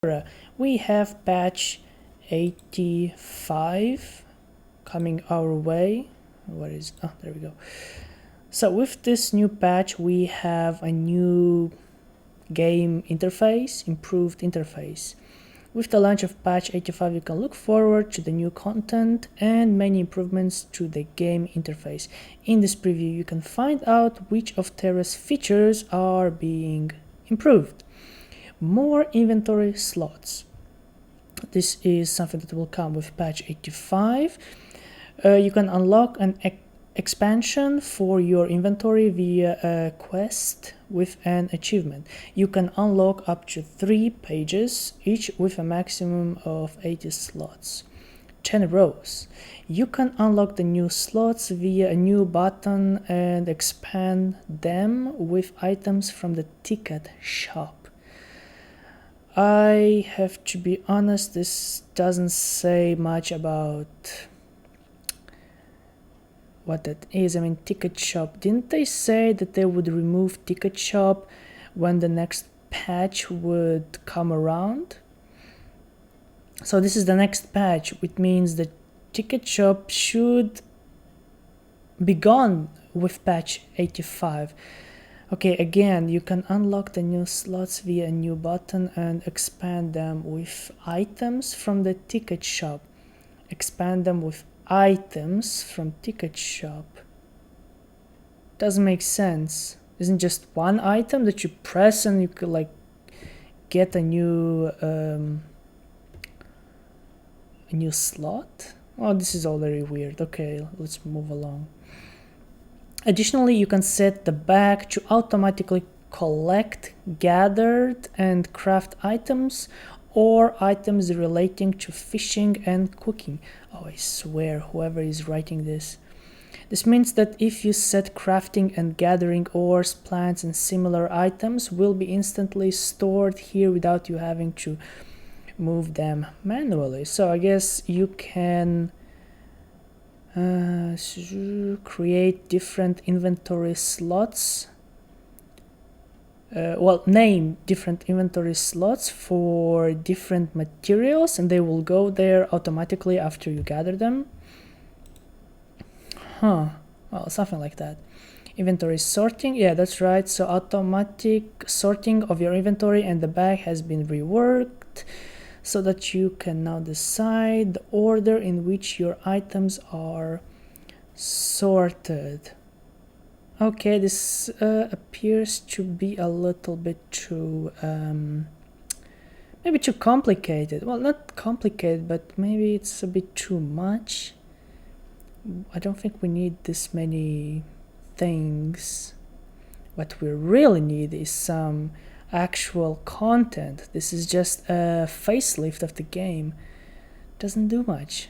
TERA. We have patch 85 coming our way. What is, oh, there we go. So with this new patch, we have a new game interface, improved interface. With the launch of patch 85, you can look forward to the new content and many improvements to the game interface. In this preview, you can find out which of TERA's features are being improved. More inventory slots. This is something that will come with patch 85. You can unlock an expansion for your inventory via a quest with an achievement. You can unlock up to 3 pages, each with a maximum of 80 slots. 10 rows. You can unlock the new slots via a new button and expand them with items from the ticket shop. I have to be honest, this doesn't say much about what that is. I mean, ticket shop. Didn't they say that they would remove ticket shop when the next patch would come around? So this is the next patch, which means the ticket shop should be gone with patch 85. Okay, again, you can unlock the new slots via a new button and expand them with items from the ticket shop. Expand them with items from ticket shop. Doesn't make sense. Isn't just one item that you press and you could like get a new slot? Oh, this is all very weird. Okay, let's move along. Additionally, you can set the bag to automatically collect gathered and craft items or items relating to fishing and cooking. Oh, I swear, whoever is writing this. This means that if you set crafting and gathering ores, plants, and similar items will be instantly stored here without you having to move them manually. So I guess you can create different inventory slots. Name different inventory slots for different materials and they will go there automatically after you gather them. Well, something like that. Inventory sorting, yeah, that's right. So automatic sorting of your inventory and the bag has been reworked so that you can now decide the order in which your items are sorted. Okay, this appears to be a little bit too, maybe too complicated. Well, not complicated, but maybe it's a bit too much. I don't think we need this many things. What we really need is some actual content. This is just a facelift of the game. Doesn't do much.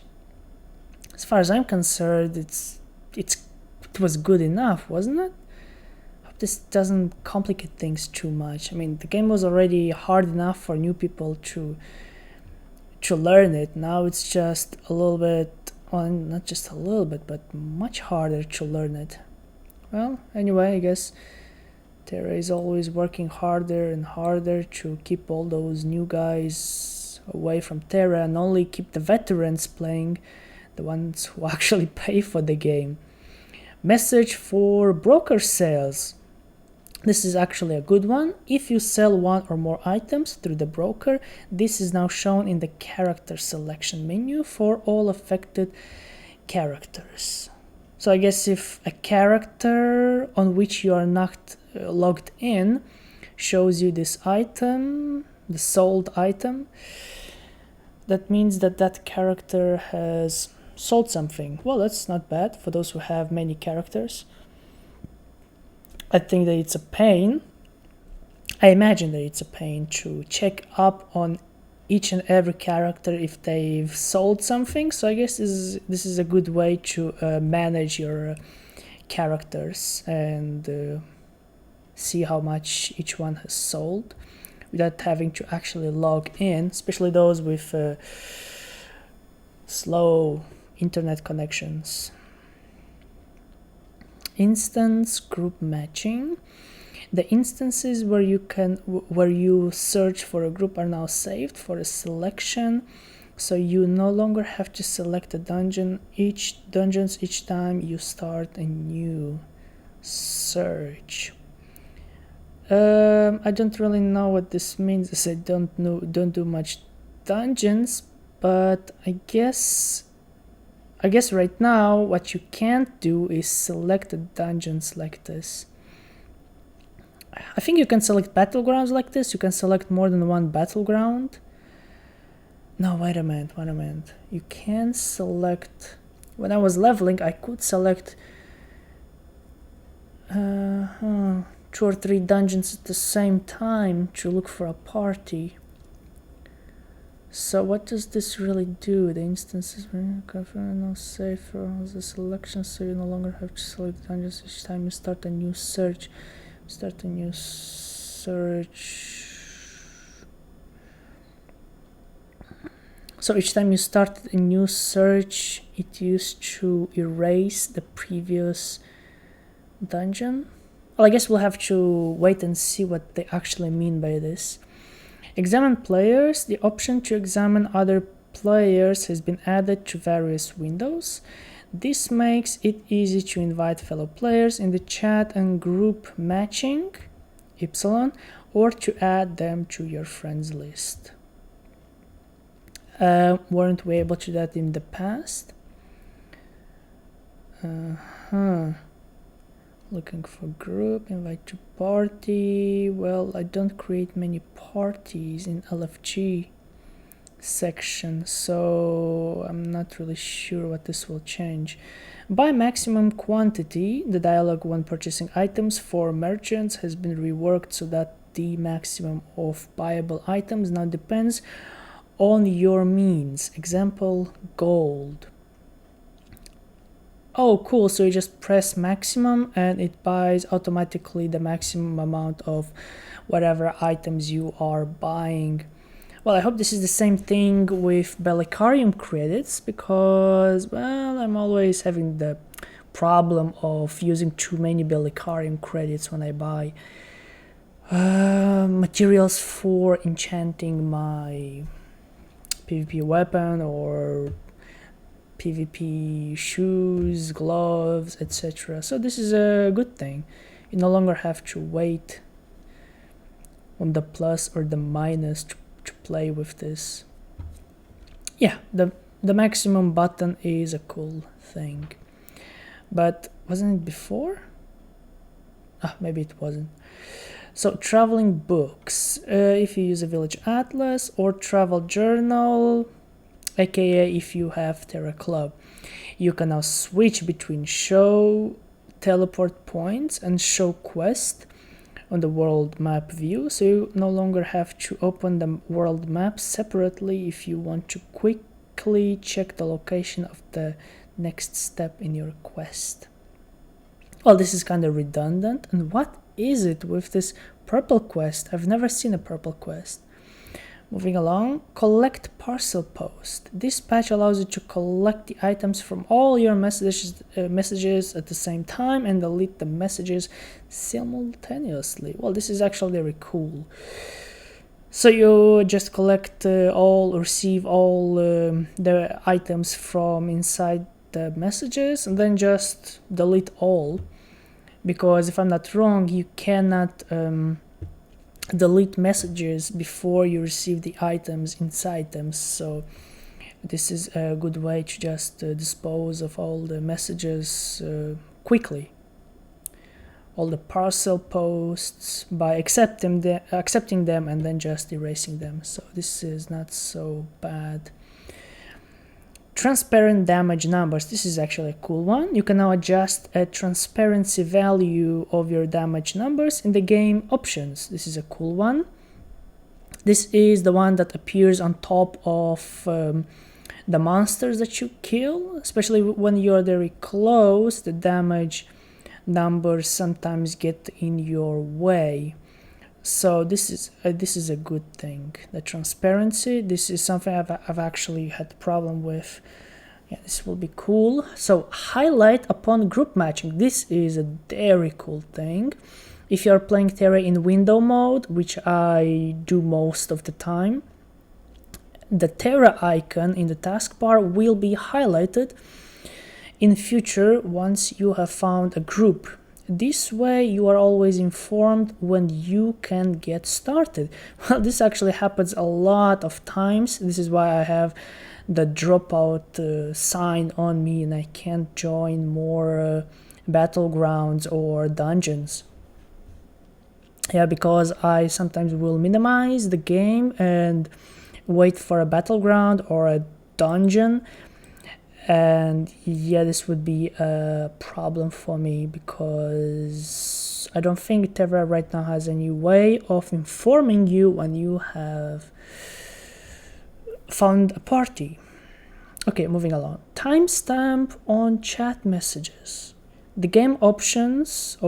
As far as I'm concerned, it was good enough, wasn't it? Hope this doesn't complicate things too much. I mean, the game was already hard enough for new people to learn it. Now it's just a little bit, well, not just a little bit, but much harder to learn it. Well, anyway, I guess TERA is always working harder and harder to keep all those new guys away from TERA and only keep the veterans playing, the ones who actually pay for the game. Message for broker sales. This is actually a good one. If you sell one or more items through the broker, this is now shown in the character selection menu for all affected characters. So I guess if a character on which you are not logged in shows you this item, the sold item, that means that that character has sold something. Well, that's not bad for those who have many characters. I think that it's a pain. I imagine that it's a pain to check up on each and every character if they've sold something. So I guess this is a good way to manage your characters and see how much each one has sold without having to actually log in, especially those with slow internet connections. Instance group matching. The instances where you search for a group are now saved for a selection, so you no longer have to select a dungeon each time you start a new search. I don't really know what this means, as I don't do much dungeons, but I guess right now what you can't do is select the dungeons like this. I think you can select battlegrounds like this. You can select more than one battleground. No, wait a minute. You can select... When I was leveling, I could select 2 or 3 dungeons at the same time to look for a party. So what does this really do? The instances confirm no safe for the selection, so you no longer have to select dungeons each time you start a new search. So each time you start a new search, it used to erase the previous dungeon. Well, I guess we'll have to wait and see what they actually mean by this. Examine players. The option to examine other players has been added to various windows. This makes it easy to invite fellow players in the chat and group matching, or to add them to your friends list. Weren't we able to do that in the past? Looking for group, invite to party. Well, I don't create many parties in LFG section, so I'm not really sure what this will change. By maximum quantity, the dialogue when purchasing items for merchants has been reworked so that the maximum of buyable items now depends on your means. Example, gold. Oh, cool. So you just press maximum and it buys automatically the maximum amount of whatever items you are buying. Well, I hope this is the same thing with Bellicarium credits, because, well, I'm always having the problem of using too many Bellicarium credits when I buy materials for enchanting my PvP weapon or PvP shoes, gloves, etc. So this is a good thing. You no longer have to wait on the plus or the minus to play with this. Yeah, the maximum button is a cool thing. But wasn't it before? Maybe it wasn't. So traveling books. If you use a village atlas or travel journal, aka if you have TERA Club, you can now switch between show teleport points and show quest on the world map view, so you no longer have to open the world map separately if you want to quickly check the location of the next step in your quest. Well, this is kind of redundant. And what is it with this purple quest? I've never seen a purple quest. Moving along, collect parcel post. This patch allows you to collect the items from all your messages at the same time and delete the messages simultaneously. Well, this is actually very cool. So you just collect receive all the items from inside the messages and then just delete all. Because if I'm not wrong, you cannot delete messages before you receive the items inside them, so this is a good way to just dispose of all the messages quickly, all the parcel posts, by accepting them and then just erasing them. So this is not so bad. Transparent damage numbers. This is actually a cool one. You can now adjust a transparency value of your damage numbers in the game options. This is a cool one. This is the one that appears on top of the monsters that you kill, especially when you're very close. The damage numbers sometimes get in your way. So this is a good thing. The transparency, this is something I've actually had a problem with. Yeah, this will be cool. So highlight upon group matching. This is a very cool thing. If you're playing TERA in window mode, which I do most of the time, the TERA icon in the taskbar will be highlighted in future once you have found a group. This way you are always informed when you can get started. Well, this actually happens a lot of times. This is why I have the dropout sign on me and I can't join more battlegrounds or dungeons. Yeah, because I sometimes will minimize the game and wait for a battleground or a dungeon, and yeah, this would be a problem for me because I don't think TERA right now has any way of informing you when you have found a party. Okay, moving along. Timestamp on chat messages. The game options,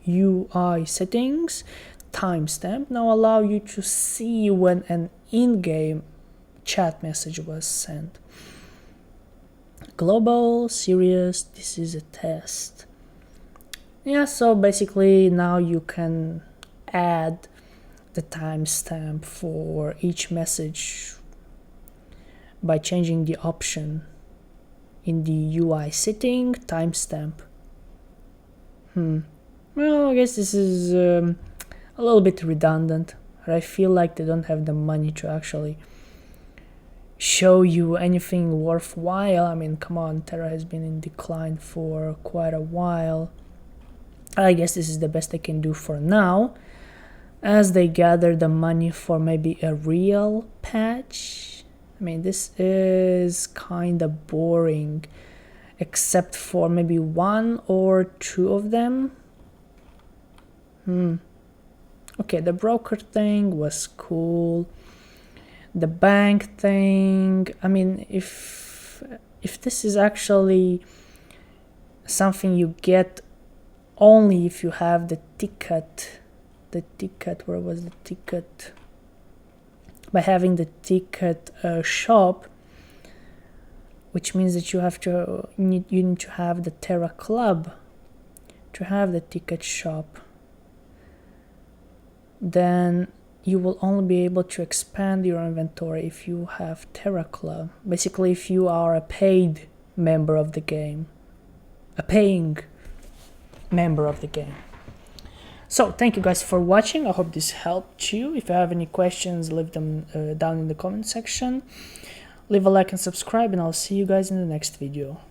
UI settings, timestamp now allow you to see when an in-game chat message was sent. Global, serious, this is a test. Yeah, so basically now you can add the timestamp for each message by changing the option in the UI setting, timestamp. Well, I guess this is a little bit redundant. I feel like they don't have the money to actually show you anything worthwhile. I mean, come on, TERA has been in decline for quite a while. I guess this is the best they can do for now, as they gather the money for maybe a real patch. I mean, this is kind of boring, except for maybe one or two of them. Okay, the broker thing was cool. The bank thing, I mean, if this is actually something you get only if you have the ticket, where was the ticket? By having the ticket shop, which means that you need to have the TERA club to have the ticket shop. Then you will only be able to expand your inventory if you have TERA club. Basically, if you are a paid member of the game, a paying member of the game. So thank you guys for watching. I hope this helped you. If you have any questions, leave them down in the comment section. Leave a like and subscribe, and I'll see you guys in the next video.